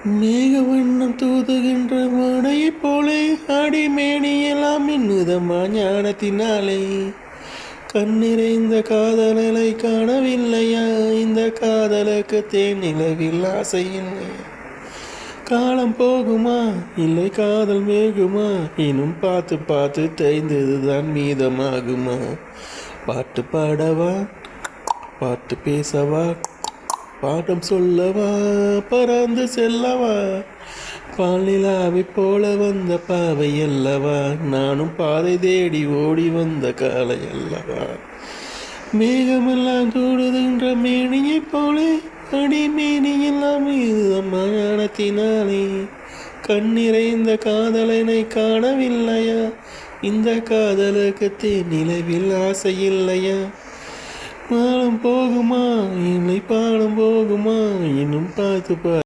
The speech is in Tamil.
மேக வண்ணம் தூதுகின்ற மழையைப் போலே அடிமேனியெல்லாம் மின்னுதம்மா ஞானத்தினாலே. கண்ணிறைந்த காதலனை காணவில்லையா? இந்த காதலுக்கு தேன் நிலவில் ஆசையில்லை. காலம் போகுமா இல்லை காதல் மேகுமா? இன்னும் பார்த்து பார்த்து தேய்ந்ததுதான் மீதமாகுமா? பாட்டு பாடவா, பாட்டு பேசவா, பாடம் சொல்லவா, பறந்து செல்லவா? பால்நிலாவை போல வந்த பாவை அல்லவா? நானும் பாதை தேடி ஓடி வந்த காலை அல்லவா? மேகமெல்லாம் தூடுகின்ற மேனியைப் போலே அடிமேனியெல்லாம் மயானத்தினாலே. கண்ணிறைந்த காதலனை காணவில்லையா? இந்த காதலுக்கு தேன் நிலவில் ஆசை இல்லையா? பாலம் போகுமா இல்லை பாலம் போகுமா? இன்னும் பார்த்து